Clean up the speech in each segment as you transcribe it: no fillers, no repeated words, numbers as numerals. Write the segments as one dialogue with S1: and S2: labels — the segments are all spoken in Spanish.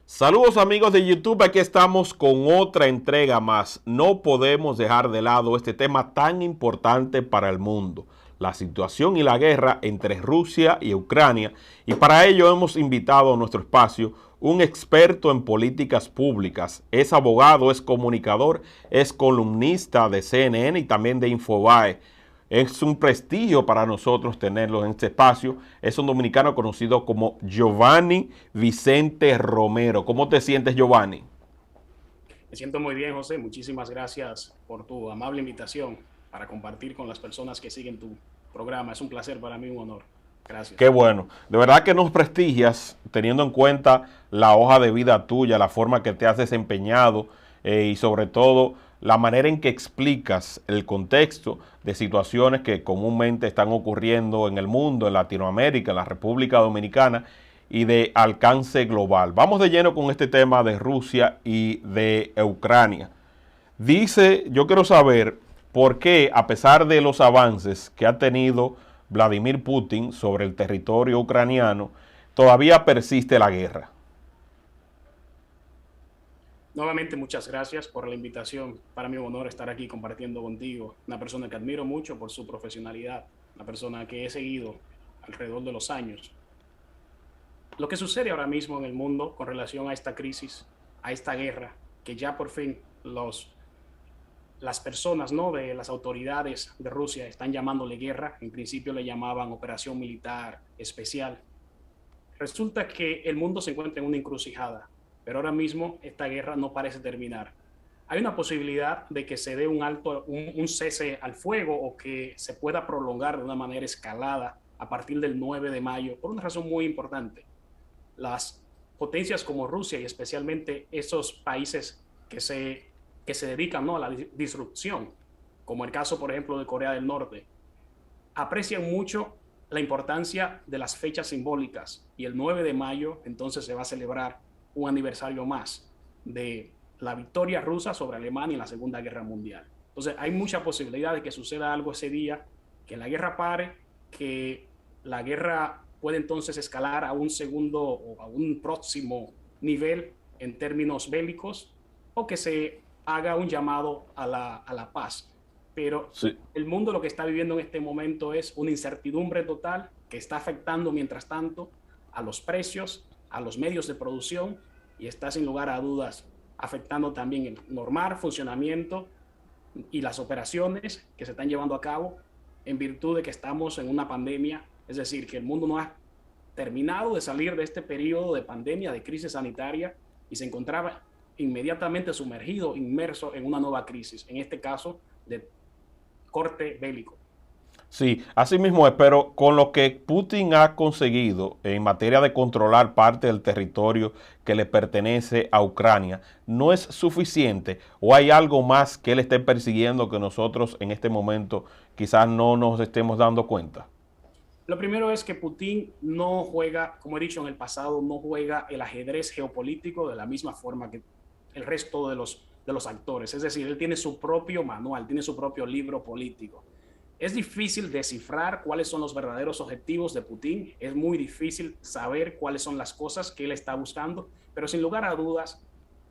S1: Saludos amigos de YouTube, aquí estamos con otra entrega más. No podemos dejar de lado este tema tan importante para el mundo, la situación y la guerra entre Rusia y Ucrania. Y para ello hemos invitado a nuestro espacio un experto en políticas públicas. Es abogado, es comunicador, es columnista de CNN y también de Infobae. Es un prestigio para nosotros tenerlo en este espacio. Es un dominicano conocido como Giovanni Vicente Romero. ¿Cómo te sientes, Giovanni?
S2: Me siento muy bien, José. Muchísimas gracias por tu amable invitación para compartir con las personas que siguen tu programa. Es un placer para mí, un honor.
S1: Qué
S2: Gracias.
S1: bueno. De verdad que nos prestigias teniendo en cuenta la hoja de vida tuya, la forma que te has desempeñado y sobre todo la manera en que explicas el contexto de situaciones que comúnmente están ocurriendo en el mundo, en Latinoamérica, en la República Dominicana y de alcance global. Vamos de lleno con este tema de Rusia y de Ucrania. Dice, yo quiero saber por qué, a pesar de los avances que ha tenido Vladimir Putin sobre el territorio ucraniano, todavía persiste la guerra.
S2: Nuevamente, muchas gracias por la invitación. Para mí es un honor estar aquí compartiendo contigo. Una persona que admiro mucho por su profesionalidad, una persona que he seguido alrededor de los años. Lo que sucede ahora mismo en el mundo con relación a esta crisis, a esta guerra, que ya por fin las personas, ¿no?, de las autoridades de Rusia están llamándole guerra. En principio le llamaban operación militar especial. Resulta que el mundo se encuentra en una encrucijada, pero ahora mismo esta guerra no parece terminar. Hay una posibilidad de que se dé un cese al fuego o que se pueda prolongar de una manera escalada a partir del 9 de mayo, por una razón muy importante. Las potencias como Rusia y especialmente esos países que se dedican, ¿no?, a la disrupción, como el caso, por ejemplo, de Corea del Norte, aprecian mucho la importancia de las fechas simbólicas y el 9 de mayo entonces se va a celebrar un aniversario más de la victoria rusa sobre Alemania en la Segunda Guerra Mundial. Entonces hay mucha posibilidad de que suceda algo ese día, que la guerra pare, que la guerra puede entonces escalar a un segundo o a un próximo nivel en términos bélicos, o que se haga un llamado a la paz. Pero
S1: Sí.
S2: el mundo lo que está viviendo en este momento es una incertidumbre total que está afectando, mientras tanto, a los precios, a los medios de producción, y está sin lugar a dudas afectando también el normal funcionamiento y las operaciones que se están llevando a cabo en virtud de que estamos en una pandemia. Es decir, que el mundo no ha terminado de salir de este periodo de pandemia, de crisis sanitaria, y se encontraba inmediatamente sumergido, inmerso en una nueva crisis, en este caso de corte bélico.
S1: Sí, así mismo es, pero con lo que Putin ha conseguido en materia de controlar parte del territorio que le pertenece a Ucrania, ¿no es suficiente o hay algo más que él esté persiguiendo que nosotros en este momento quizás no nos estemos dando cuenta?
S2: Lo primero es que Putin no juega, como he dicho en el pasado, no juega el ajedrez geopolítico de la misma forma que el resto de los actores. Es decir, él tiene su propio manual, tiene su propio libro político. Es difícil descifrar cuáles son los verdaderos objetivos de Putin, es muy difícil saber cuáles son las cosas que él está buscando, pero sin lugar a dudas,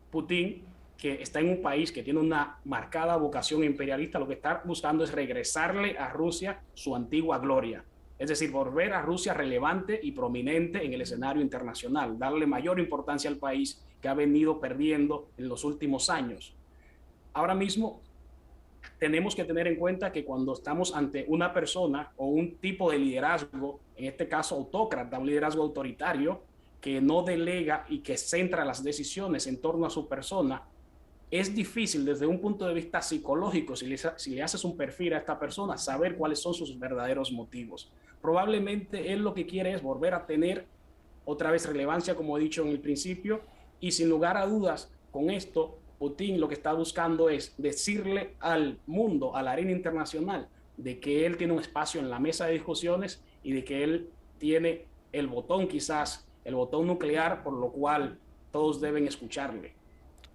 S2: Putin, que está en un país que tiene una marcada vocación imperialista, lo que está buscando es regresarle a Rusia su antigua gloria. Es decir, volver a Rusia relevante y prominente en el escenario internacional, darle mayor importancia al país que ha venido perdiendo en los últimos años. Ahora mismo tenemos que tener en cuenta que cuando estamos ante una persona o un tipo de liderazgo, en este caso autócrata, un liderazgo autoritario, que no delega y que centra las decisiones en torno a su persona, es difícil desde un punto de vista psicológico, si le haces un perfil a esta persona, saber cuáles son sus verdaderos motivos. Probablemente él lo que quiere es volver a tener otra vez relevancia, como he dicho en el principio, y sin lugar a dudas, con esto, Putin lo que está buscando es decirle al mundo, a la arena internacional, de que él tiene un espacio en la mesa de discusiones y de que él tiene el botón, quizás, el botón nuclear, por lo cual todos deben escucharle.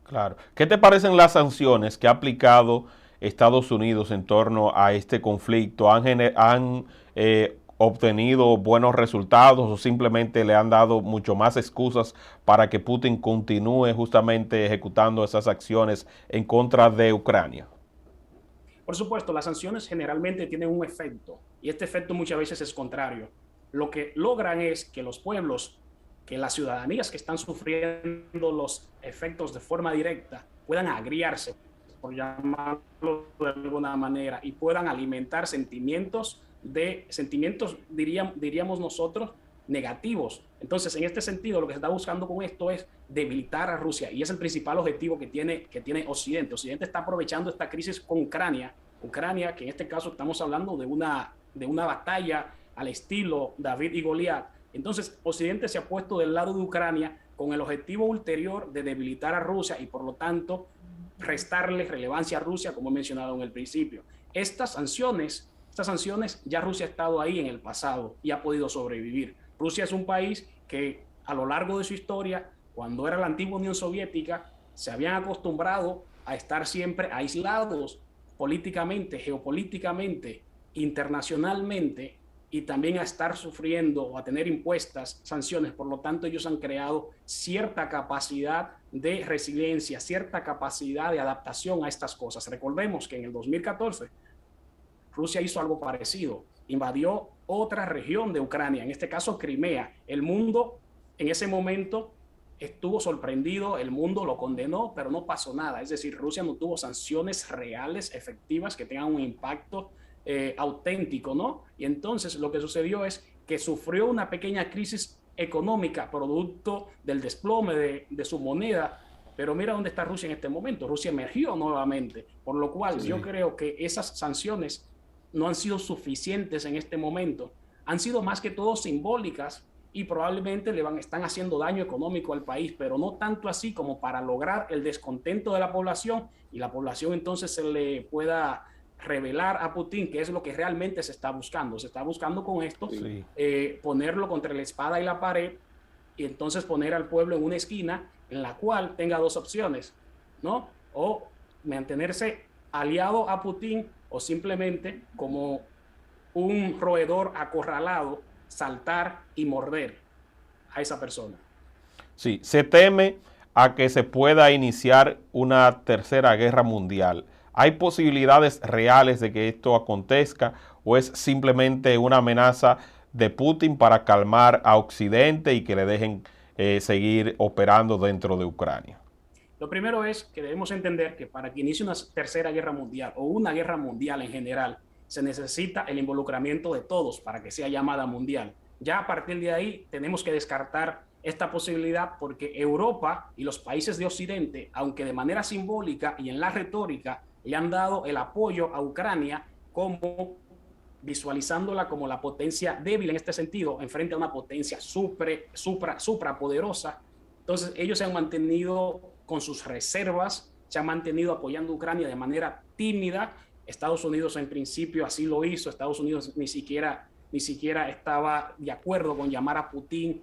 S1: Claro. ¿Qué te parecen las sanciones que ha aplicado Estados Unidos en torno a este conflicto? Han obtenido buenos resultados o simplemente le han dado mucho más excusas para que Putin continúe justamente ejecutando esas acciones en contra de Ucrania?
S2: Por supuesto, las sanciones generalmente tienen un efecto y este efecto muchas veces es contrario. Lo que logran es que los pueblos, que las ciudadanías que están sufriendo los efectos de forma directa puedan agriarse, por llamarlo de alguna manera, y puedan alimentar sentimientos diríamos nosotros, negativos. Entonces, en este sentido, lo que se está buscando con esto es debilitar a Rusia y es el principal objetivo que tiene Occidente. Occidente está aprovechando esta crisis con Ucrania, que en este caso estamos hablando de una batalla al estilo David y Goliat. Entonces, Occidente se ha puesto del lado de Ucrania con el objetivo ulterior de debilitar a Rusia y por lo tanto restarle relevancia a Rusia, como he mencionado en el principio. Estas sanciones ya Rusia ha estado ahí en el pasado y ha podido sobrevivir. Rusia es un país que a lo largo de su historia, cuando era la antigua Unión Soviética, se habían acostumbrado a estar siempre aislados políticamente, geopolíticamente, internacionalmente, y también a estar sufriendo o a tener impuestas sanciones. Por lo tanto, ellos han creado cierta capacidad de resiliencia, cierta capacidad de adaptación a estas cosas. Recordemos que en el 2014 Rusia hizo algo parecido, invadió otra región de Ucrania, en este caso Crimea. El mundo en ese momento estuvo sorprendido, el mundo lo condenó, pero no pasó nada. Es decir, Rusia no tuvo sanciones reales, efectivas, que tengan un impacto auténtico, ¿no? Y entonces lo que sucedió es que sufrió una pequeña crisis económica producto del desplome de su moneda, pero mira dónde está Rusia en este momento. Rusia emergió nuevamente, por lo cual yo creo que esas sanciones no han sido suficientes en este momento. Han sido más que todo simbólicas y probablemente están haciendo daño económico al país, pero no tanto así como para lograr el descontento de la población y la población entonces se le pueda revelar a Putin qué es lo que realmente se está buscando. Se está buscando con esto ponerlo contra la espada y la pared y entonces poner al pueblo en una esquina en la cual tenga dos opciones, ¿no? O mantenerse aliado a Putin o simplemente como un roedor acorralado, saltar y morder a esa persona.
S1: Sí, se teme a que se pueda iniciar una tercera guerra mundial. ¿Hay posibilidades reales de que esto acontezca o es simplemente una amenaza de Putin para calmar a Occidente y que le dejen seguir operando dentro de Ucrania?
S2: Lo primero es que debemos entender que para que inicie una tercera guerra mundial o una guerra mundial en general, se necesita el involucramiento de todos para que sea llamada mundial. Ya a partir de ahí tenemos que descartar esta posibilidad porque Europa y los países de Occidente, aunque de manera simbólica y en la retórica, le han dado el apoyo a Ucrania como visualizándola como la potencia débil en este sentido, enfrente a una potencia suprapoderosa. Entonces ellos se han mantenido con sus reservas, se han mantenido apoyando a Ucrania de manera tímida. Estados Unidos en principio así lo hizo. Estados Unidos ni siquiera estaba de acuerdo con llamar a Putin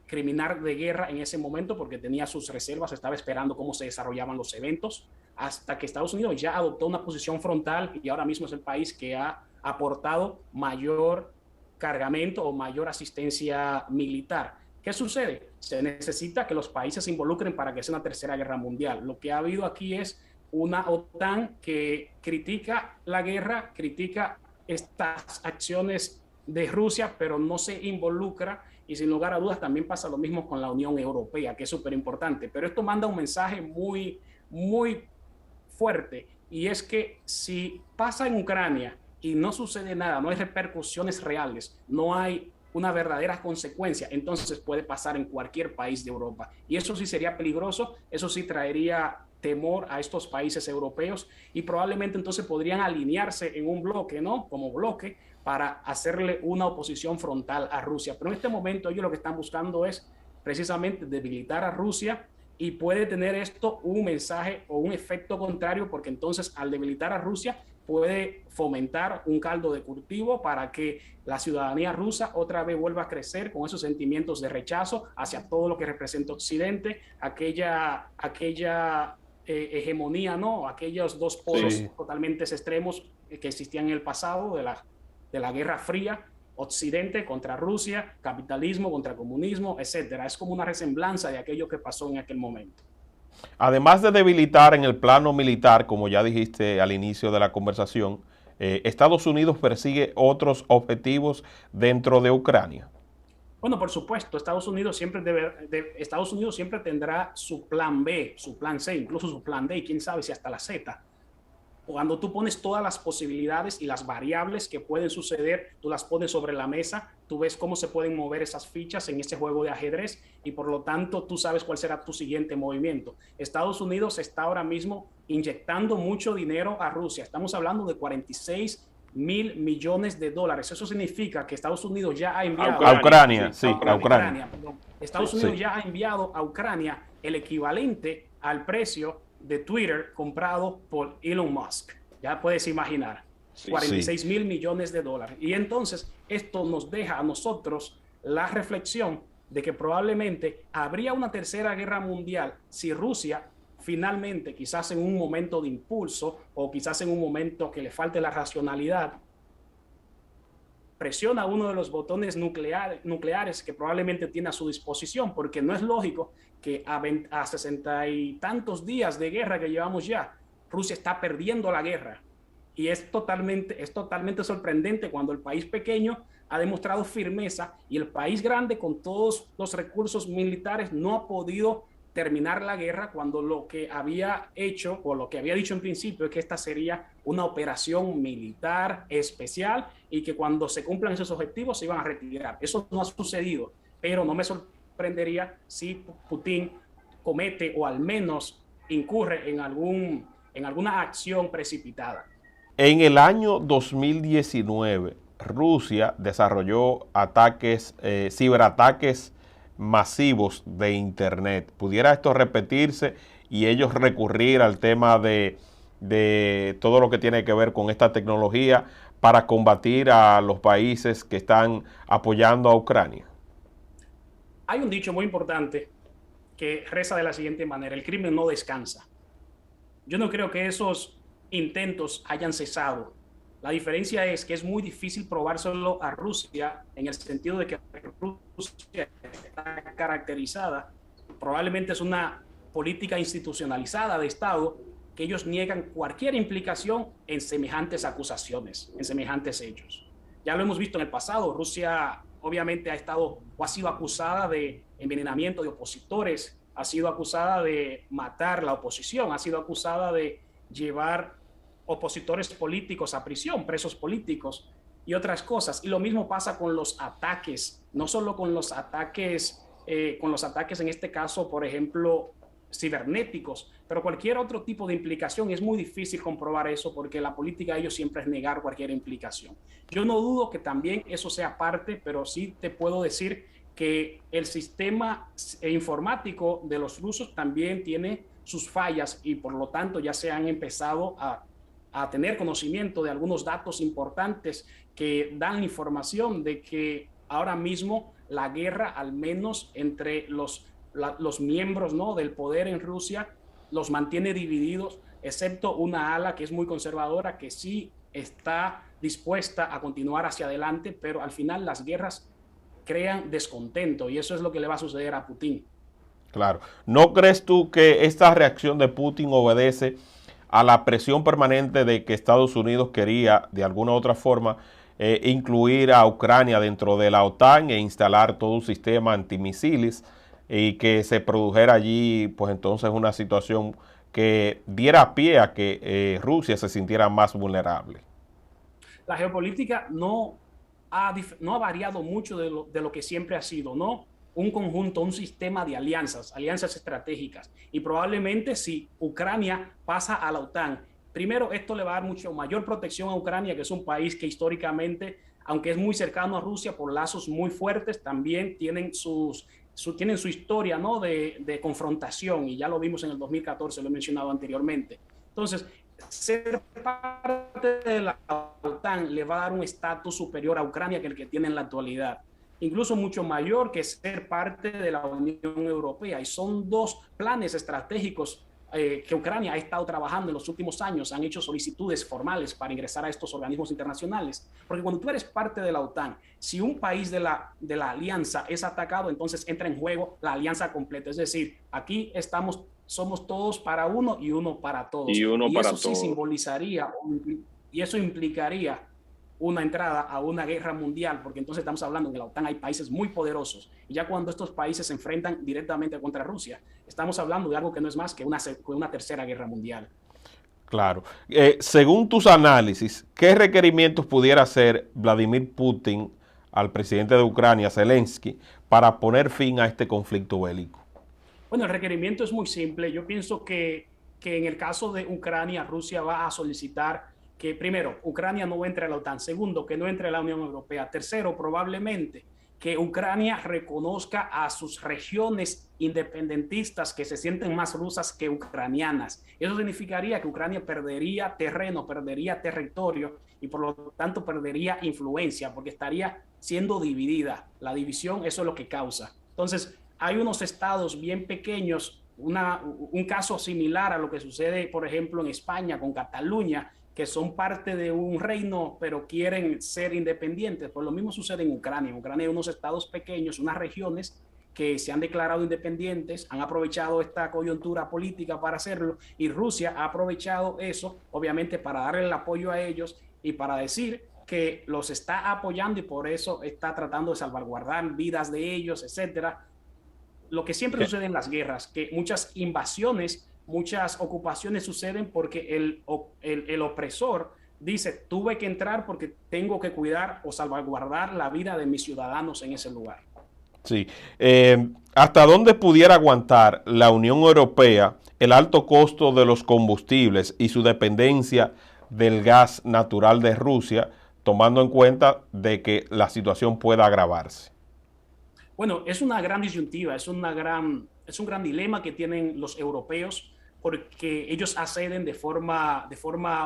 S2: criminal de guerra en ese momento porque tenía sus reservas, estaba esperando cómo se desarrollaban los eventos, hasta que Estados Unidos ya adoptó una posición frontal y ahora mismo es el país que ha aportado mayor cargamento o mayor asistencia militar. ¿Qué sucede? Se necesita que los países se involucren para que sea una tercera guerra mundial. Lo que ha habido aquí es una OTAN que critica la guerra, critica estas acciones de Rusia, pero no se involucra y sin lugar a dudas también pasa lo mismo con la Unión Europea, que es súper importante. Pero esto manda un mensaje muy, muy fuerte y es que si pasa en Ucrania y no sucede nada, no hay repercusiones reales, no hay una verdadera consecuencia, entonces puede pasar en cualquier país de Europa. Y eso sí sería peligroso, eso sí traería temor a estos países europeos y probablemente entonces podrían alinearse en un bloque, ¿no? Como bloque para hacerle una oposición frontal a Rusia. Pero en este momento ellos lo que están buscando es precisamente debilitar a Rusia y puede tener esto un mensaje o un efecto contrario porque entonces al debilitar a Rusia puede fomentar un caldo de cultivo para que la ciudadanía rusa otra vez vuelva a crecer con esos sentimientos de rechazo hacia todo lo que representa Occidente, aquella hegemonía, ¿no? Aquellos dos polos totalmente extremos que existían en el pasado de la Guerra Fría, Occidente contra Rusia, capitalismo contra comunismo, etcétera. Es como una resemblanza de aquello que pasó en aquel momento.
S1: Además de debilitar en el plano militar, como ya dijiste al inicio de la conversación, Estados Unidos persigue otros objetivos dentro de Ucrania.
S2: Bueno, por supuesto, Estados Unidos siempre tendrá su plan B, su plan C, incluso su plan D, y quién sabe si hasta la Z. Cuando tú pones todas las posibilidades y las variables que pueden suceder, tú las pones sobre la mesa, tú ves cómo se pueden mover esas fichas en ese juego de ajedrez y por lo tanto tú sabes cuál será tu siguiente movimiento. Estados Unidos está ahora mismo inyectando mucho dinero a Rusia. Estamos hablando de 46.000 millones de dólares. Eso significa que Estados Unidos ya ha enviado
S1: a Ucrania, sí, a Ucrania.
S2: Estados Unidos ya ha enviado a Ucrania el equivalente al precio de Twitter comprado por Elon Musk. Ya puedes imaginar, 46.000 millones de dólares. Y entonces esto nos deja a nosotros la reflexión de que probablemente habría una tercera guerra mundial si Rusia finalmente, quizás en un momento de impulso o quizás en un momento que le falte la racionalidad, presiona uno de los botones nucleares que probablemente tiene a su disposición, porque no es lógico que a 60 y tantos días de guerra que llevamos ya, Rusia está perdiendo la guerra. Y es totalmente sorprendente cuando el país pequeño ha demostrado firmeza y el país grande con todos los recursos militares no ha podido terminar la guerra, cuando lo que había hecho o lo que había dicho en principio es que esta sería una operación militar especial y que cuando se cumplan esos objetivos se iban a retirar. Eso no ha sucedido, pero no me sorprendería si Putin comete o al menos incurre en alguna acción precipitada.
S1: En el año 2019, Rusia desarrolló ciberataques masivos de Internet. ¿Pudiera esto repetirse y ellos recurrir al tema de todo lo que tiene que ver con esta tecnología para combatir a los países que están apoyando a Ucrania?
S2: Hay un dicho muy importante que reza de la siguiente manera: el crimen no descansa. Yo no creo que esos intentos hayan cesado. La diferencia es que es muy difícil probárselo a Rusia, en el sentido de que Rusia está caracterizada, probablemente es una política institucionalizada de Estado, que ellos niegan cualquier implicación en semejantes acusaciones, en semejantes hechos. Ya lo hemos visto en el pasado. Rusia obviamente ha estado o ha sido acusada de envenenamiento de opositores, ha sido acusada de matar la oposición, ha sido acusada de llevar opositores políticos a prisión, presos políticos y otras cosas. Y lo mismo pasa con los ataques, no solo con los ataques en este caso, por ejemplo, cibernéticos, pero cualquier otro tipo de implicación. Es muy difícil comprobar eso, porque la política de ellos siempre es negar cualquier implicación. Yo no dudo que también eso sea parte, pero sí te puedo decir que el sistema informático de los rusos también tiene sus fallas y por lo tanto ya se han empezado a tener conocimiento de algunos datos importantes que dan la información de que ahora mismo la guerra, al menos entre los miembros, ¿no?, del poder en Rusia, los mantiene divididos, excepto una ala que es muy conservadora, que sí está dispuesta a continuar hacia adelante, pero al final las guerras crean descontento y eso es lo que le va a suceder a Putin.
S1: Claro. ¿No crees tú que esta reacción de Putin obedece a la presión permanente de que Estados Unidos quería, de alguna u otra forma, incluir a Ucrania dentro de la OTAN e instalar todo un sistema antimisiles, y que se produjera allí, pues entonces, una situación que diera pie a que Rusia se sintiera más vulnerable?
S2: La geopolítica no ha variado mucho de lo que siempre ha sido, ¿no? Un conjunto, un sistema de alianzas estratégicas. Y probablemente si Ucrania pasa a la OTAN, primero esto le va a dar mucho mayor protección a Ucrania, que es un país que históricamente, aunque es muy cercano a Rusia por lazos muy fuertes, también tienen su historia, ¿no?, de confrontación, y ya lo vimos en el 2014, lo he mencionado anteriormente. Entonces, ser parte de la OTAN le va a dar un estatus superior a Ucrania que el que tiene en la actualidad, incluso mucho mayor que ser parte de la Unión Europea, y son dos planes estratégicos que Ucrania ha estado trabajando en los últimos años, han hecho solicitudes formales para ingresar a estos organismos internacionales. Porque cuando tú eres parte de la OTAN, si un país de la alianza es atacado, entonces entra en juego la alianza completa. Es decir, aquí estamos, somos todos para uno y uno para todos.
S3: Y uno
S2: Y
S3: para
S2: eso sí
S3: todos.
S2: simbolizaría y eso implicaría una entrada a una guerra mundial, porque entonces estamos hablando que en la OTAN hay países muy poderosos, y ya cuando estos países se enfrentan directamente contra Rusia, estamos hablando de algo que no es más que una tercera guerra mundial.
S1: Claro. Según tus análisis, ¿qué requerimientos pudiera hacer Vladimir Putin al presidente de Ucrania, Zelensky, para poner fin a este conflicto bélico?
S2: Bueno, el requerimiento es muy simple. Yo pienso que en el caso de Ucrania, Rusia va a solicitar que, primero, Ucrania no entre a la OTAN. Segundo, que no entre a la Unión Europea. Tercero, probablemente que Ucrania reconozca a sus regiones independentistas que se sienten más rusas que ucranianas. Eso significaría que Ucrania perdería terreno, perdería territorio y por lo tanto perdería influencia porque estaría siendo dividida. La división, eso es lo que causa. Entonces, hay unos estados bien pequeños, un caso similar a lo que sucede, por ejemplo, en España con Cataluña, que son parte de un reino, pero quieren ser independientes. Pues lo mismo sucede en Ucrania. En Ucrania hay unos estados pequeños, unas regiones que se han declarado independientes, han aprovechado esta coyuntura política para hacerlo, y Rusia ha aprovechado eso, obviamente, para darle el apoyo a ellos y para decir que los está apoyando y por eso está tratando de salvaguardar vidas de ellos, etcétera. Lo que siempre sucede en las guerras, que muchas invasiones, muchas ocupaciones suceden porque el opresor dice, tuve que entrar porque tengo que cuidar o salvaguardar la vida de mis ciudadanos en ese lugar.
S1: Sí. ¿Hasta dónde pudiera aguantar la Unión Europea el alto costo de los combustibles y su dependencia del gas natural de Rusia, tomando en cuenta de que la situación pueda agravarse?
S2: Bueno, es una gran disyuntiva, es un gran dilema que tienen los europeos porque ellos acceden de forma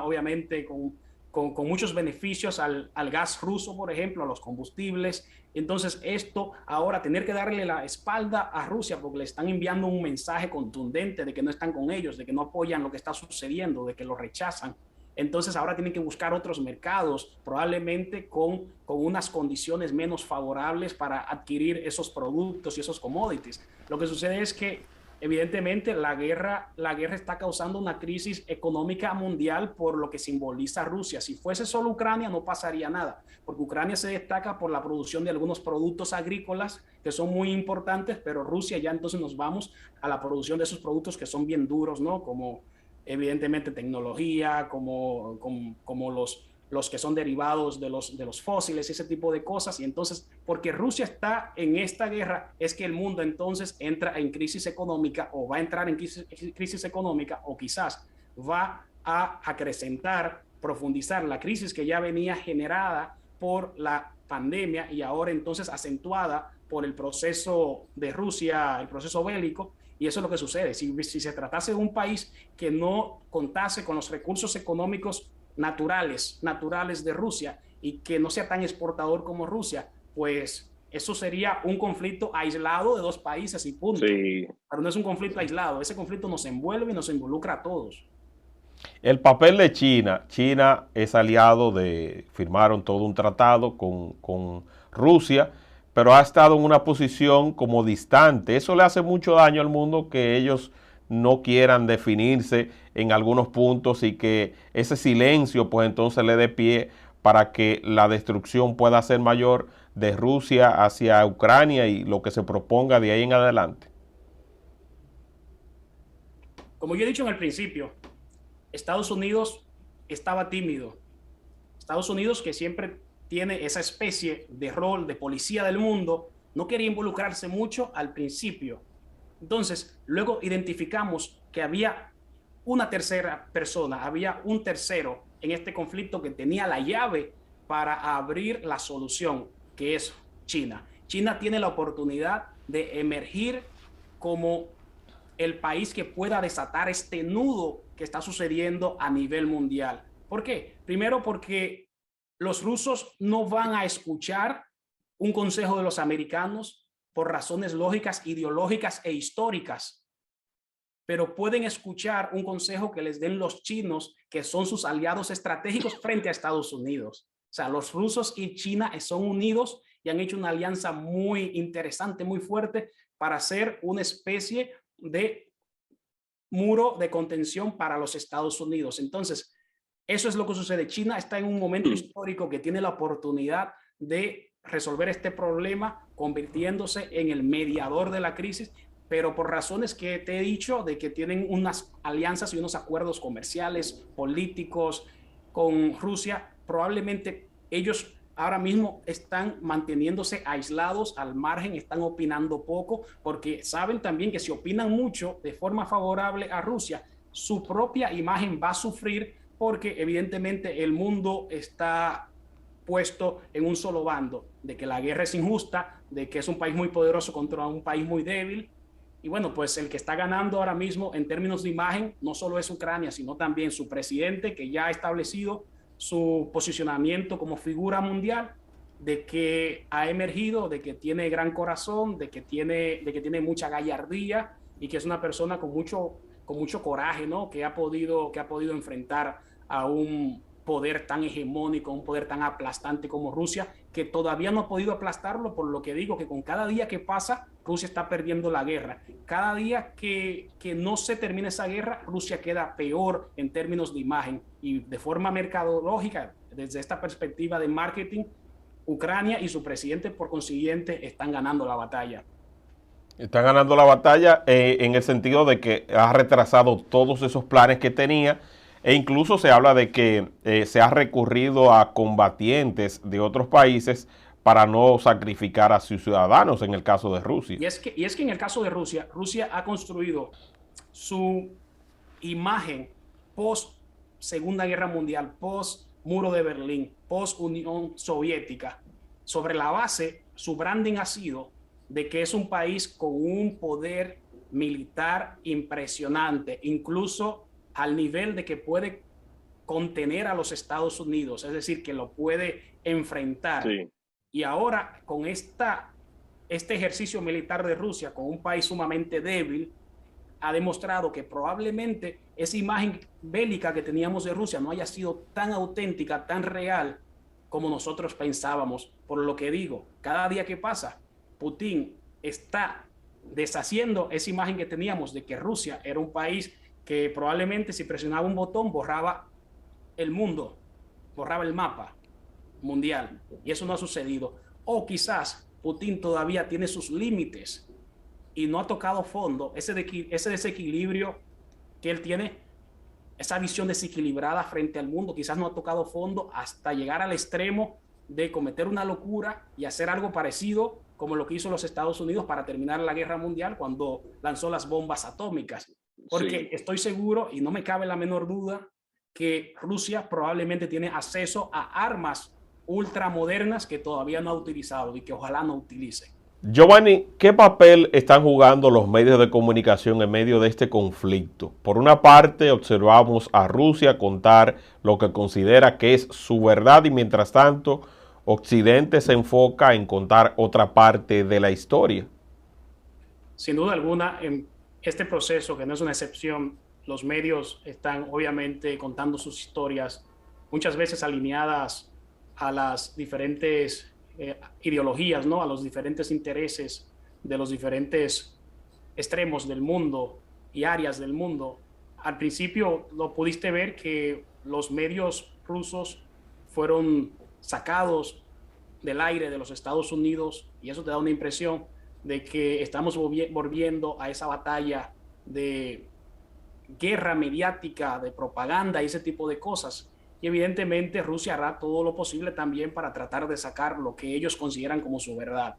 S2: obviamente con muchos beneficios al gas ruso, por ejemplo, a los combustibles. Entonces, esto ahora tener que darle la espalda a Rusia porque le están enviando un mensaje contundente de que no están con ellos, de que no apoyan lo que está sucediendo, de que lo rechazan. Entonces ahora tienen que buscar otros mercados, probablemente con unas condiciones menos favorables para adquirir esos productos y esos commodities. Lo que sucede es que evidentemente la guerra está causando una crisis económica mundial por lo que simboliza Rusia. Si fuese solo Ucrania no pasaría nada, porque Ucrania se destaca por la producción de algunos productos agrícolas que son muy importantes, pero Rusia ya entonces nos vamos a la producción de esos productos que son bien duros, ¿no? Como evidentemente tecnología, como los que son derivados de los fósiles, ese tipo de cosas. Y entonces, porque Rusia está en esta guerra, es que el mundo entonces entra en crisis económica o va a entrar en crisis económica o quizás va a acrecentar, profundizar la crisis que ya venía generada por la pandemia y ahora entonces acentuada por el proceso de Rusia, el proceso bélico. Y eso es lo que sucede. Si se tratase de un país que no contase con los recursos económicos naturales de Rusia y que no sea tan exportador como Rusia, pues eso sería un conflicto aislado de dos países y punto.
S3: Sí.
S2: Pero no es un conflicto aislado. Ese conflicto nos envuelve y nos involucra a todos.
S1: El papel de China. China es aliado firmaron todo un tratado con Rusia, pero ha estado en una posición como distante. Eso le hace mucho daño al mundo que ellos no quieran definirse en algunos puntos y que ese silencio pues entonces le dé pie para que la destrucción pueda ser mayor de Rusia hacia Ucrania y lo que se proponga de ahí en adelante.
S2: Como yo he dicho en el principio, Estados Unidos estaba tímido. Estados Unidos, que siempre tiene esa especie de rol de policía del mundo, no quería involucrarse mucho al principio. Entonces, luego identificamos que había una tercera persona, había un tercero en este conflicto que tenía la llave para abrir la solución, que es China. China tiene la oportunidad de emergir como el país que pueda desatar este nudo que está sucediendo a nivel mundial. ¿Por qué? Primero porque los rusos no van a escuchar un consejo de los americanos por razones lógicas, ideológicas e históricas. pero pueden escuchar un consejo que les den los chinos, que son sus aliados estratégicos frente a Estados Unidos. O sea, los rusos y China son unidos y han hecho una alianza muy interesante, muy fuerte, para hacer una especie de muro de contención para los Estados Unidos. Entonces, eso es lo que sucede. China está en un momento histórico que tiene la oportunidad de resolver este problema, convirtiéndose en el mediador de la crisis, pero por razones que te he dicho, de que tienen unas alianzas y unos acuerdos comerciales, políticos con Rusia, probablemente ellos ahora mismo están manteniéndose aislados, al margen, están opinando poco, porque saben también que si opinan mucho de forma favorable a Rusia, su propia imagen va a sufrir, porque evidentemente el mundo está puesto en un solo bando, de que la guerra es injusta, de que es un país muy poderoso contra un país muy débil. Y bueno, pues el que está ganando ahora mismo en términos de imagen no solo es Ucrania, sino también su presidente, que ya ha establecido su posicionamiento como figura mundial, de que ha emergido, de que tiene gran corazón, de que tiene mucha gallardía y que es una persona con mucho coraje, ¿no? Que ha podido enfrentar a un poder tan hegemónico, un poder tan aplastante como Rusia, que todavía no ha podido aplastarlo, por lo que digo que con cada día que pasa, Rusia está perdiendo la guerra. Cada día que no se termine esa guerra, Rusia queda peor en términos de imagen. Y de forma mercadológica, desde esta perspectiva de marketing, Ucrania y su presidente, por consiguiente, están ganando la batalla.
S1: Están ganando la batalla en el sentido de que ha retrasado todos esos planes que tenía, e incluso se habla de que se ha recurrido a combatientes de otros países para no sacrificar a sus ciudadanos en el caso de Rusia.
S2: Y es que en el caso de Rusia, Rusia ha construido su imagen post Segunda Guerra Mundial, post Muro de Berlín, post Unión Soviética. Sobre la base, su branding ha sido de que es un país con un poder militar impresionante, incluso al nivel de que puede contener a los Estados Unidos, es decir, que lo puede enfrentar. Sí. Y ahora, con este ejercicio militar de Rusia, con un país sumamente débil, ha demostrado que probablemente esa imagen bélica que teníamos de Rusia no haya sido tan auténtica, tan real como nosotros pensábamos. Por lo que digo, cada día que pasa, Putin está deshaciendo esa imagen que teníamos de que Rusia era un país que probablemente si presionaba un botón borraba el mundo, borraba el mapa mundial, y eso no ha sucedido. O quizás Putin todavía tiene sus límites y no ha tocado fondo, ese desequilibrio que él tiene, esa visión desequilibrada frente al mundo, quizás no ha tocado fondo hasta llegar al extremo de cometer una locura y hacer algo parecido como lo que hizo los Estados Unidos para terminar la guerra mundial cuando lanzó las bombas atómicas. Porque sí, estoy seguro, y no me cabe la menor duda, que Rusia probablemente tiene acceso a armas ultramodernas que todavía no ha utilizado y que ojalá no utilice.
S1: Giovanni, ¿qué papel están jugando los medios de comunicación en medio de este conflicto? Por una parte, observamos a Rusia contar lo que considera que es su verdad y mientras tanto, Occidente se enfoca en contar otra parte de la historia.
S2: Sin duda alguna, en este proceso, que no es una excepción, los medios están obviamente contando sus historias, muchas veces alineadas a las diferentes ideologías, ¿no? A los diferentes intereses de los diferentes extremos del mundo y áreas del mundo. Al principio lo pudiste ver que los medios rusos fueron sacados del aire de los Estados Unidos, y eso te da una impresión de que estamos volviendo a esa batalla de guerra mediática, de propaganda y ese tipo de cosas. Y evidentemente Rusia hará todo lo posible también para tratar de sacar lo que ellos consideran como su verdad.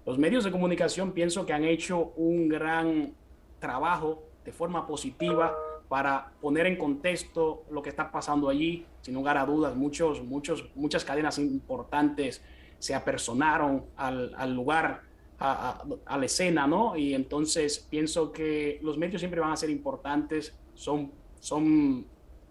S2: Los medios de comunicación pienso que han hecho un gran trabajo de forma positiva para poner en contexto lo que está pasando allí. Sin lugar a dudas, muchas cadenas importantes se apersonaron al lugar, a la escena, ¿no? Y entonces pienso que los medios siempre van a ser importantes, son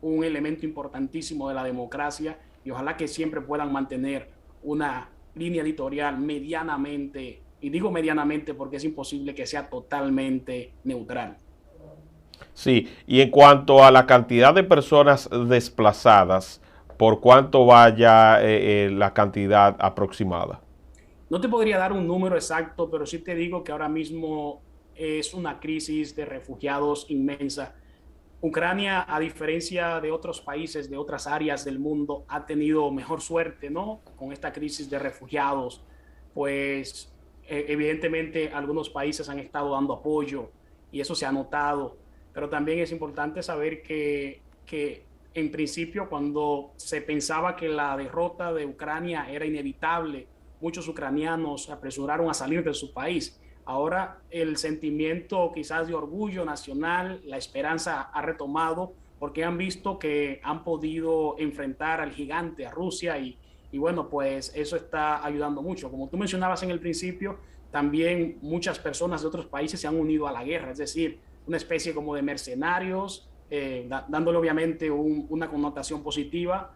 S2: un elemento importantísimo de la democracia, y ojalá que siempre puedan mantener una línea editorial medianamente, y digo medianamente porque es imposible que sea totalmente neutral.
S1: Sí, y en cuanto a la cantidad de personas desplazadas, ¿por cuánto vaya la cantidad aproximada?
S2: No te podría dar un número exacto, pero sí te digo que ahora mismo es una crisis de refugiados inmensa. Ucrania, a diferencia de otros países, de otras áreas del mundo, ha tenido mejor suerte, ¿no? Con esta crisis de refugiados, pues evidentemente algunos países han estado dando apoyo y eso se ha notado, pero también es importante saber que en principio cuando se pensaba que la derrota de Ucrania era inevitable, muchos ucranianos se apresuraron a salir de su país. Ahora el sentimiento quizás de orgullo nacional, la esperanza ha retomado porque han visto que han podido enfrentar al gigante, a Rusia, y bueno, pues eso está ayudando mucho. Como tú mencionabas en el principio, también muchas personas de otros países se han unido a la guerra, es decir, una especie como de mercenarios, dándole obviamente una connotación positiva,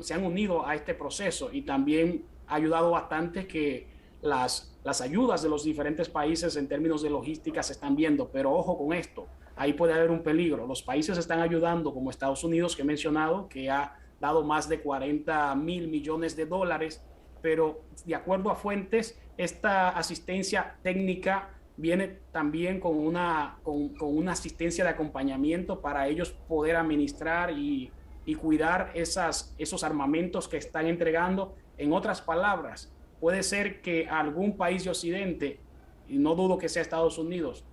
S2: se han unido a este proceso y también ha ayudado bastante que las ayudas de los diferentes países en términos de logística se están viendo, pero ojo con esto, ahí puede haber un peligro. Los países están ayudando, como Estados Unidos, que he mencionado, que ha dado más de 40.000 millones de dólares, pero de acuerdo a fuentes, esta asistencia técnica viene también con una asistencia de acompañamiento para ellos poder administrar y cuidar esos armamentos que están entregando. En otras palabras, puede ser que algún país de Occidente, y no dudo que sea Estados Unidos,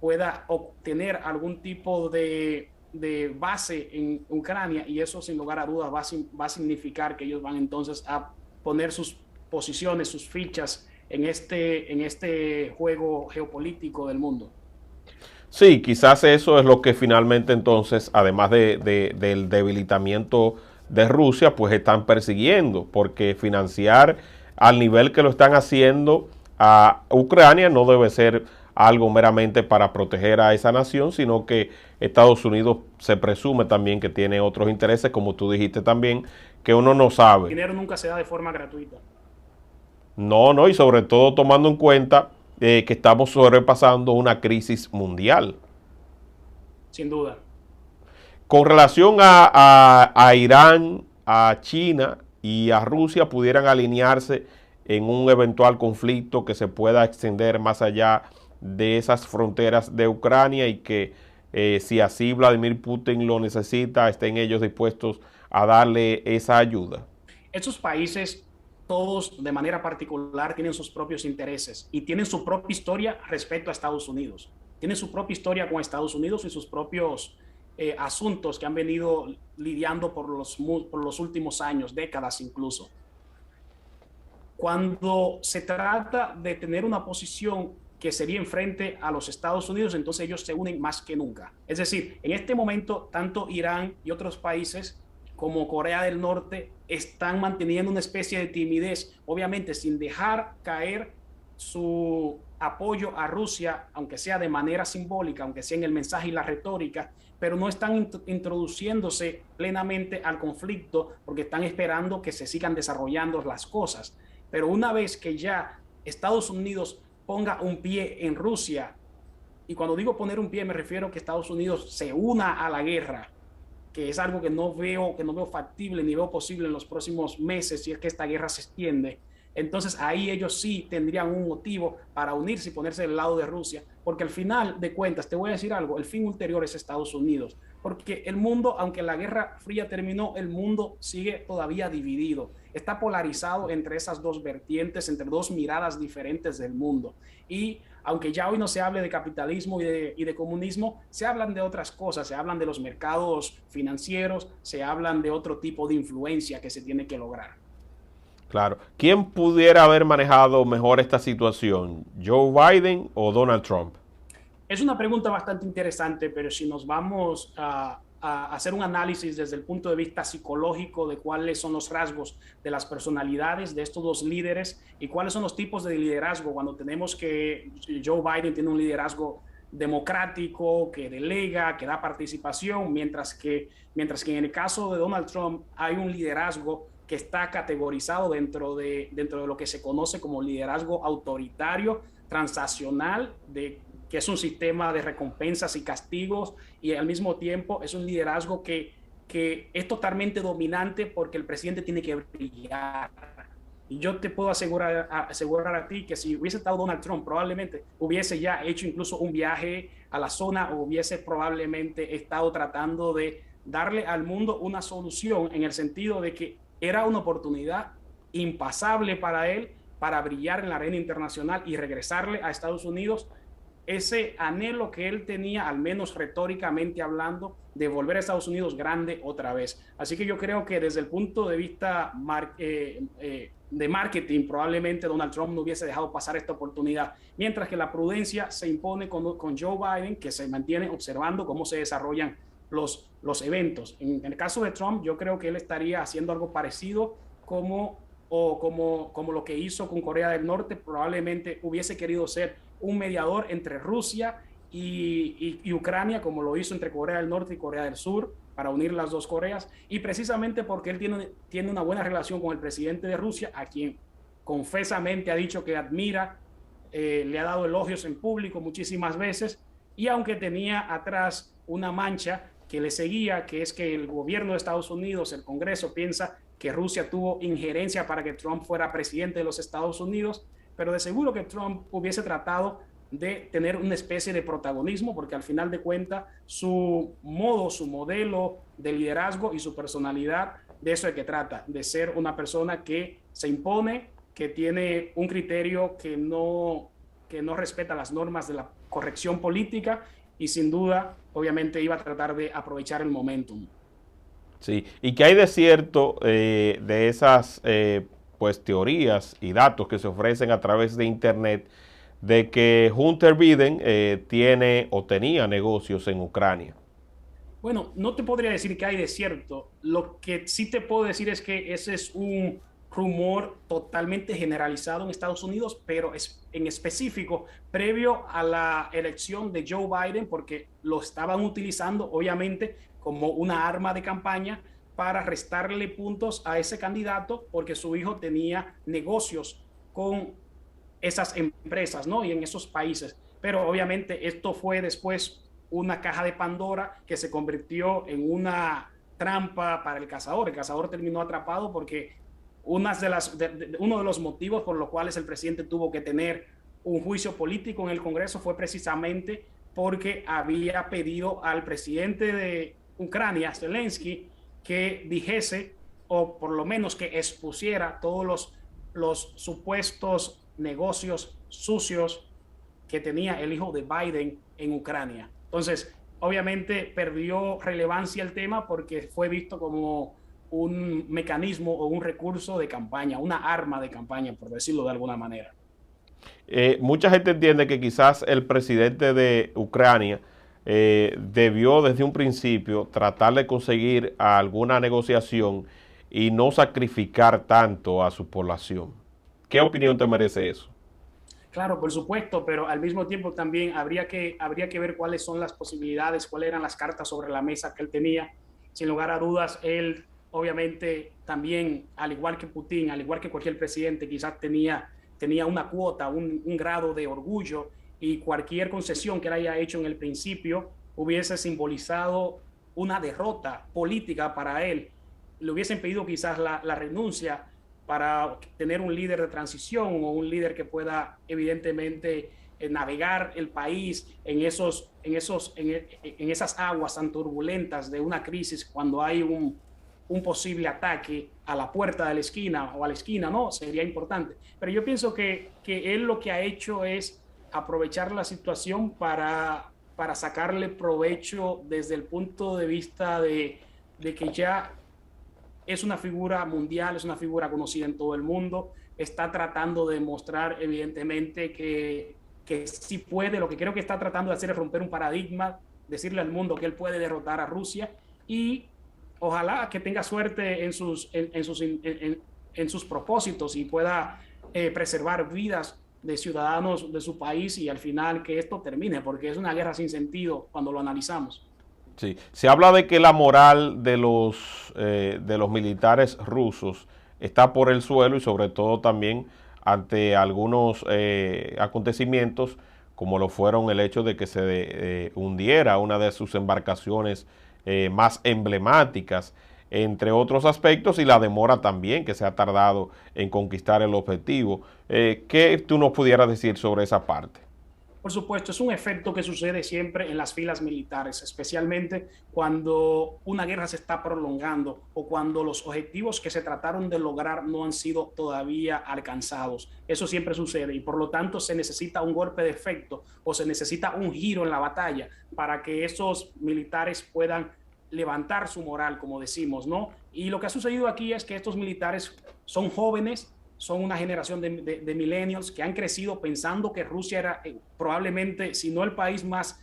S2: pueda obtener algún tipo de base en Ucrania y eso sin lugar a dudas va a significar que ellos van entonces a poner sus posiciones, sus fichas en este juego geopolítico del mundo.
S1: Sí, quizás eso es lo que finalmente entonces, además del debilitamiento de Rusia, pues están persiguiendo, porque financiar al nivel que lo están haciendo a Ucrania no debe ser algo meramente para proteger a esa nación, sino que Estados Unidos se presume también que tiene otros intereses, como tú dijiste también, que uno no
S2: El
S1: sabe.
S2: dinero nunca se da de forma gratuita,
S1: No, no, y sobre todo tomando en cuenta que estamos sobrepasando una crisis mundial.
S2: sin duda.
S1: Con relación a Irán, a China y a Rusia, pudieran alinearse en un eventual conflicto que se pueda extender más allá de esas fronteras de Ucrania y que si así Vladimir Putin lo necesita, estén ellos dispuestos a darle esa ayuda.
S2: Estos países, todos de manera particular, tienen sus propios intereses y tienen su propia historia respecto a Estados Unidos. Tienen su propia historia con Estados Unidos y sus propios asuntos que han venido lidiando por los últimos años, décadas incluso. Cuando se trata de tener una posición que sería en frente a los Estados Unidos, entonces ellos se unen más que nunca. Es decir, en este momento, tanto Irán y otros países como Corea del Norte están manteniendo una especie de timidez, obviamente sin dejar caer su apoyo a Rusia, aunque sea de manera simbólica, aunque sea en el mensaje y la retórica, pero no están introduciéndose plenamente al conflicto porque están esperando que se sigan desarrollando las cosas. Pero una vez que ya Estados Unidos ponga un pie en Rusia, y cuando digo poner un pie me refiero a que Estados Unidos se una a la guerra, que es algo que no veo factible ni veo posible en los próximos meses si es que esta guerra se extiende. Entonces ahí ellos sí tendrían un motivo para unirse y ponerse del lado de Rusia, porque al final de cuentas, te voy a decir algo, el fin ulterior es Estados Unidos, porque el mundo, aunque la Guerra Fría terminó, el mundo sigue todavía dividido, está polarizado entre esas dos vertientes, entre dos miradas diferentes del mundo. Y aunque ya hoy no se hable de capitalismo y de comunismo, se hablan de otras cosas, se hablan de los mercados financieros, se hablan de otro tipo de influencia que se tiene que lograr.
S1: Claro. ¿Quién pudiera haber manejado mejor esta situación? ¿Joe Biden o Donald Trump?
S2: Es una pregunta bastante interesante, pero si nos vamos a hacer un análisis desde el punto de vista psicológico de cuáles son los rasgos de las personalidades de estos dos líderes y cuáles son los tipos de liderazgo, cuando tenemos que Joe Biden tiene un liderazgo democrático, que delega, que da participación, mientras que en el caso de Donald Trump hay un liderazgo que está categorizado dentro de lo que se conoce como liderazgo autoritario, transaccional, que es un sistema de recompensas y castigos, y al mismo tiempo es un liderazgo que es totalmente dominante porque el presidente tiene que brillar. Y yo te puedo asegurar a ti que si hubiese estado Donald Trump, probablemente hubiese ya hecho incluso un viaje a la zona o hubiese probablemente estado tratando de darle al mundo una solución en el sentido de que era una oportunidad impasable para él para brillar en la arena internacional y regresarle a Estados Unidos ese anhelo que él tenía, al menos retóricamente hablando, de volver a Estados Unidos grande otra vez. Así que yo creo que desde el punto de vista de marketing, probablemente Donald Trump no hubiese dejado pasar esta oportunidad, mientras que la prudencia se impone con Joe Biden, que se mantiene observando cómo se desarrollan los eventos. En el caso de Trump, yo creo que él estaría haciendo algo parecido como lo que hizo con Corea del Norte. Probablemente hubiese querido ser un mediador entre Rusia y Ucrania, como lo hizo entre Corea del Norte y Corea del Sur, para unir las dos Coreas, y precisamente porque él tiene una buena relación con el presidente de Rusia, a quien confesamente ha dicho que admira, le ha dado elogios en público muchísimas veces, y aunque tenía atrás una mancha que le seguía, que es que el gobierno de Estados Unidos, el Congreso, piensa que Rusia tuvo injerencia para que Trump fuera presidente de los Estados Unidos, pero de seguro que Trump hubiese tratado de tener una especie de protagonismo, porque al final de cuentas su modo, su modelo de liderazgo y su personalidad, de eso es que trata, de ser una persona que se impone, que tiene un criterio que no respeta las normas de la corrección política, y sin duda, obviamente, iba a tratar de aprovechar el momentum.
S1: Sí, y que hay de cierto de esas pues teorías y datos que se ofrecen a través de internet de que Hunter Biden tiene o tenía negocios en Ucrania.
S2: Bueno, no te podría decir que hay de cierto. Lo que sí te puedo decir es que ese es un rumor totalmente generalizado en Estados Unidos, pero en específico previo a la elección de Joe Biden, porque lo estaban utilizando obviamente como una arma de campaña para restarle puntos a ese candidato, porque su hijo tenía negocios con esas empresas, ¿no? Y en esos países. Pero obviamente esto fue después una caja de Pandora que se convirtió en una trampa para el cazador. El cazador terminó atrapado porque uno de los motivos por los cuales el presidente tuvo que tener un juicio político en el Congreso fue precisamente porque había pedido al presidente de Ucrania, Zelensky, que dijese, o por lo menos que expusiera todos los supuestos negocios sucios que tenía el hijo de Biden en Ucrania. Entonces, obviamente perdió relevancia el tema porque fue visto como un mecanismo o un recurso de campaña, una arma de campaña, por decirlo de alguna manera.
S1: Mucha gente entiende que quizás el presidente de Ucrania debió desde un principio tratar de conseguir alguna negociación y no sacrificar tanto a su población. ¿Qué opinión te merece eso?
S2: Claro, por supuesto, pero al mismo tiempo también habría que ver cuáles son las posibilidades, cuáles eran las cartas sobre la mesa que él tenía. Sin lugar a dudas, él obviamente también, al igual que Putin, al igual que cualquier presidente, quizás tenía una cuota, un grado de orgullo, y cualquier concesión que él haya hecho en el principio hubiese simbolizado una derrota política para él. Le hubiesen pedido quizás la renuncia para tener un líder de transición o un líder que pueda evidentemente navegar el país en esas aguas tan turbulentas de una crisis cuando hay un posible ataque a la puerta de la esquina o a la esquina, no, sería importante. Pero yo pienso que él lo que ha hecho es aprovechar la situación para sacarle provecho desde el punto de vista de que ya es una figura mundial, es una figura conocida en todo el mundo, está tratando de mostrar evidentemente que sí puede. Lo que creo que está tratando de hacer es romper un paradigma, decirle al mundo que él puede derrotar a Rusia, y ojalá que tenga suerte en sus propósitos y pueda preservar vidas de ciudadanos de su país, y al final que esto termine, porque es una guerra sin sentido cuando lo analizamos.
S1: Sí, se habla de que la moral de los militares rusos está por el suelo y sobre todo también ante algunos acontecimientos como lo fueron el hecho de que se hundiera una de sus embarcaciones más emblemáticas, entre otros aspectos, y la demora también que se ha tardado en conquistar el objetivo. ¿Qué tú nos pudieras decir sobre esa parte?
S2: Por supuesto, es un efecto que sucede siempre en las filas militares, especialmente cuando una guerra se está prolongando o cuando los objetivos que se trataron de lograr no han sido todavía alcanzados. Eso siempre sucede y por lo tanto se necesita un golpe de efecto o se necesita un giro en la batalla para que esos militares puedan levantar su moral, como decimos, ¿no? Y lo que ha sucedido aquí es que estos militares son jóvenes, son una generación de millennials que han crecido pensando que Rusia era probablemente, si no el país más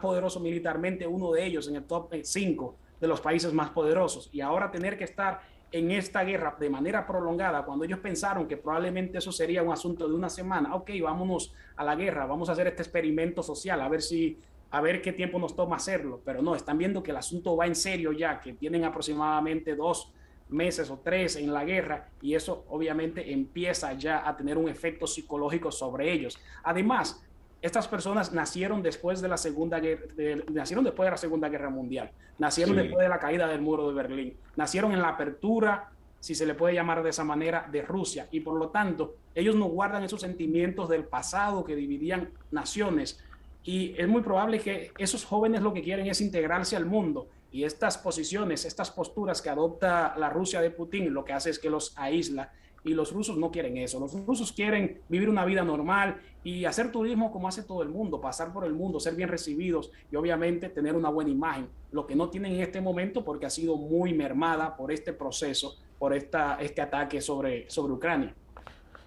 S2: poderoso militarmente, uno de ellos en el top 5 de los países más poderosos. Y ahora tener que estar en esta guerra de manera prolongada, cuando ellos pensaron que probablemente eso sería un asunto de una semana, ok, vámonos a la guerra, vamos a hacer este experimento social, a ver qué tiempo nos toma hacerlo, pero no, están viendo que el asunto va en serio ya, que tienen aproximadamente 2 meses o 3 en la guerra y eso obviamente empieza ya a tener un efecto psicológico sobre ellos. Además, estas personas nacieron después de la Segunda Guerra, nacieron después de la Segunda Guerra Mundial, nacieron después de la caída del muro de Berlín, nacieron en la apertura, si se le puede llamar de esa manera, de Rusia y por lo tanto ellos no guardan esos sentimientos del pasado que dividían naciones y es muy probable que esos jóvenes lo que quieren es integrarse al mundo y estas posiciones, estas posturas que adopta la Rusia de Putin, lo que hace es que los aísla y los rusos no quieren eso. Los rusos quieren vivir una vida normal y hacer turismo como hace todo el mundo, pasar por el mundo, ser bien recibidos y obviamente tener una buena imagen, lo que no tienen en este momento porque ha sido muy mermada por este proceso, por este ataque sobre Ucrania.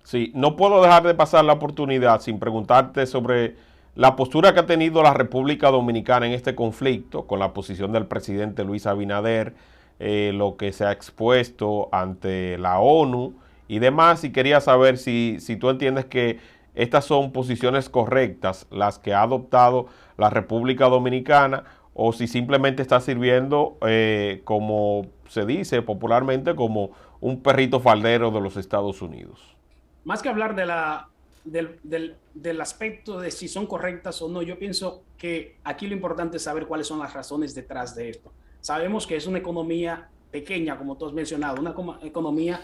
S1: Sí, no puedo dejar de pasar la oportunidad sin preguntarte sobre la postura que ha tenido la República Dominicana en este conflicto, con la posición del presidente Luis Abinader, lo que se ha expuesto ante la ONU y demás, y quería saber si tú entiendes que estas son posiciones correctas, las que ha adoptado la República Dominicana, o si simplemente está sirviendo, como se dice popularmente, como un perrito faldero de los Estados Unidos.
S2: Más que hablar del aspecto de si son correctas o no, yo pienso que aquí lo importante es saber cuáles son las razones detrás de esto. Sabemos que es una economía pequeña, como tú has mencionado, una economía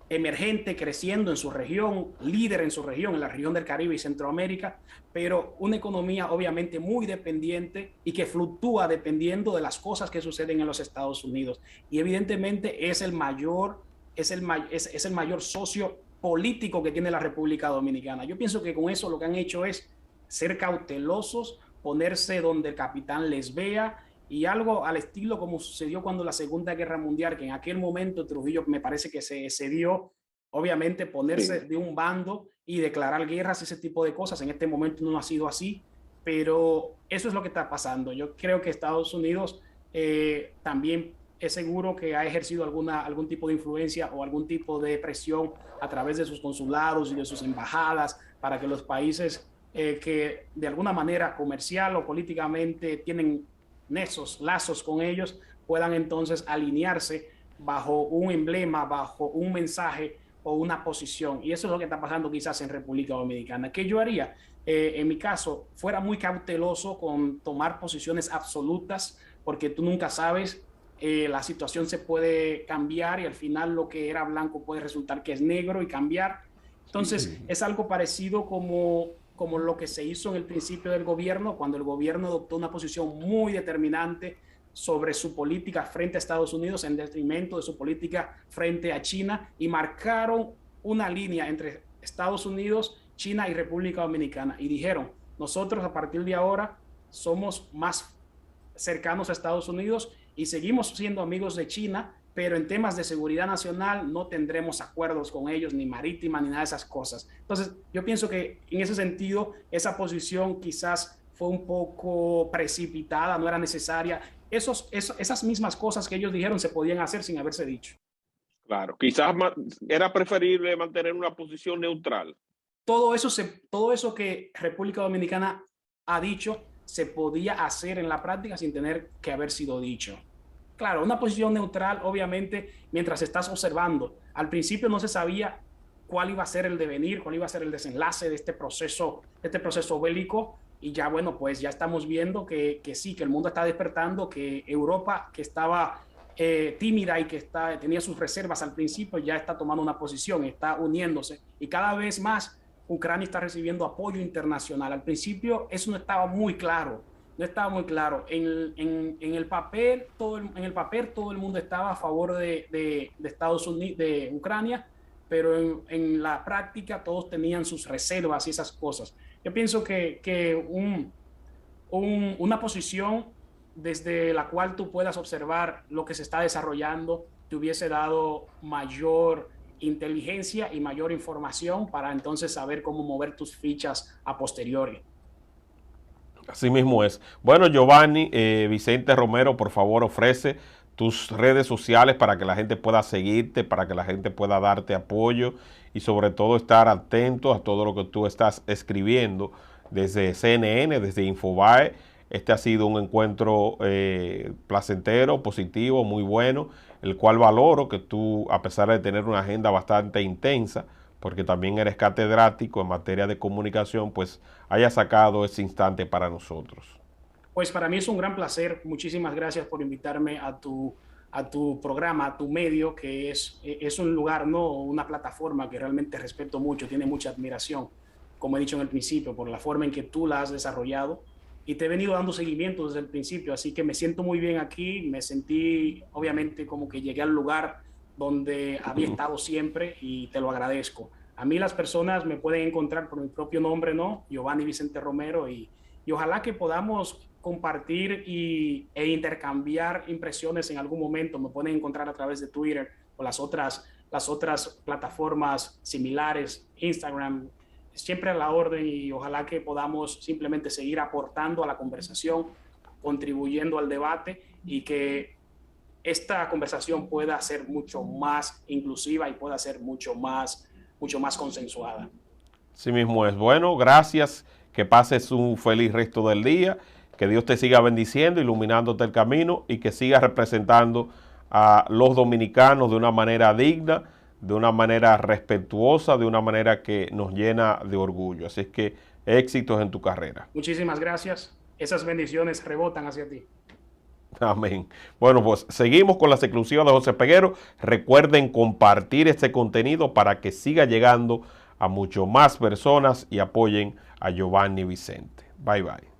S2: emergente, creciendo en su región, líder en su región, en la región del Caribe y Centroamérica, pero una economía obviamente muy dependiente y que fluctúa dependiendo de las cosas que suceden en los Estados Unidos. Y evidentemente es el mayor socio político que tiene la República Dominicana. Yo pienso que con eso lo que han hecho es ser cautelosos, ponerse donde el capitán les vea y algo al estilo como sucedió cuando la Segunda Guerra Mundial, que en aquel momento Trujillo me parece que se dio, obviamente ponerse de un bando y declarar guerras, ese tipo de cosas. En este momento no ha sido así, pero eso es lo que está pasando. Yo creo que Estados Unidos también es seguro que ha ejercido algún tipo de influencia o algún tipo de presión a través de sus consulados y de sus embajadas para que los países que de alguna manera comercial o políticamente tienen lazos con ellos, puedan entonces alinearse bajo un emblema, bajo un mensaje o una posición. Y eso es lo que está pasando quizás en República Dominicana. ¿Qué yo haría? En mi caso, fuera muy cauteloso con tomar posiciones absolutas, porque tú nunca sabes, la situación se puede cambiar y al final lo que era blanco puede resultar que es negro y cambiar. Entonces, es algo parecido como lo que se hizo en el principio del gobierno, cuando el gobierno adoptó una posición muy determinante sobre su política frente a Estados Unidos en detrimento de su política frente a China y marcaron una línea entre Estados Unidos, China y República Dominicana y dijeron, nosotros a partir de ahora somos más cercanos a Estados Unidos y seguimos siendo amigos de China, pero en temas de seguridad nacional no tendremos acuerdos con ellos, ni marítima, ni nada de esas cosas. Entonces, yo pienso que en ese sentido, esa posición quizás fue un poco precipitada, no era necesaria. Esas mismas cosas que ellos dijeron se podían hacer sin haberse dicho.
S1: Claro, quizás era preferible mantener una posición neutral.
S2: Todo eso que República Dominicana ha dicho se podía hacer en la práctica sin tener que haber sido dicho. Claro, una posición neutral, obviamente, mientras estás observando. Al principio no se sabía cuál iba a ser el devenir, cuál iba a ser el desenlace de este proceso bélico. Y ya, bueno, pues ya estamos viendo que sí, que el mundo está despertando, que Europa, que estaba tímida y que tenía sus reservas al principio, ya está tomando una posición, está uniéndose. Y cada vez más Ucrania está recibiendo apoyo internacional. Al principio eso no estaba muy claro. No estaba muy claro. En el papel, todo el mundo estaba a favor de Estados Unidos, de Ucrania, pero en la práctica todos tenían sus reservas y esas cosas. Yo pienso que una posición desde la cual tú puedas observar lo que se está desarrollando te hubiese dado mayor inteligencia y mayor información para entonces saber cómo mover tus fichas a posteriori.
S1: Así mismo es. Bueno, Giovanni, Vicente Romero, por favor, ofrece tus redes sociales para que la gente pueda seguirte, para que la gente pueda darte apoyo y sobre todo estar atento a todo lo que tú estás escribiendo desde CNN, desde Infobae. Este ha sido un encuentro placentero, positivo, muy bueno, el cual valoro que tú, a pesar de tener una agenda bastante intensa, porque también eres catedrático en materia de comunicación, pues haya sacado ese instante para nosotros.
S2: Pues para mí es un gran placer. Muchísimas gracias por invitarme a tu programa, a tu medio, que es un lugar, no una plataforma que realmente respeto mucho, tiene mucha admiración, como he dicho en el principio, por la forma en que tú la has desarrollado. Y te he venido dando seguimiento desde el principio, así que me siento muy bien aquí. Me sentí, obviamente, como que llegué al lugar donde había estado siempre y te lo agradezco. A mí las personas me pueden encontrar por mi propio nombre, ¿no? Giovanni Vicente Romero, y ojalá que podamos compartir e intercambiar impresiones en algún momento. Me pueden encontrar a través de Twitter o las otras plataformas similares, Instagram, siempre a la orden, y ojalá que podamos simplemente seguir aportando a la conversación, contribuyendo al debate y que esta conversación pueda ser mucho más inclusiva y pueda ser mucho más consensuada.
S1: Sí mismo es. Bueno, gracias. Que pases un feliz resto del día. Que Dios te siga bendiciendo, iluminándote el camino y que sigas representando a los dominicanos de una manera digna, de una manera respetuosa, de una manera que nos llena de orgullo. Así es que éxitos en tu carrera.
S2: Muchísimas gracias. Esas bendiciones rebotan hacia ti.
S1: Amén. Bueno, pues seguimos con las exclusivas de José Peguero. Recuerden compartir este contenido para que siga llegando a mucho más personas y apoyen a Giovanni Vicente. Bye, bye.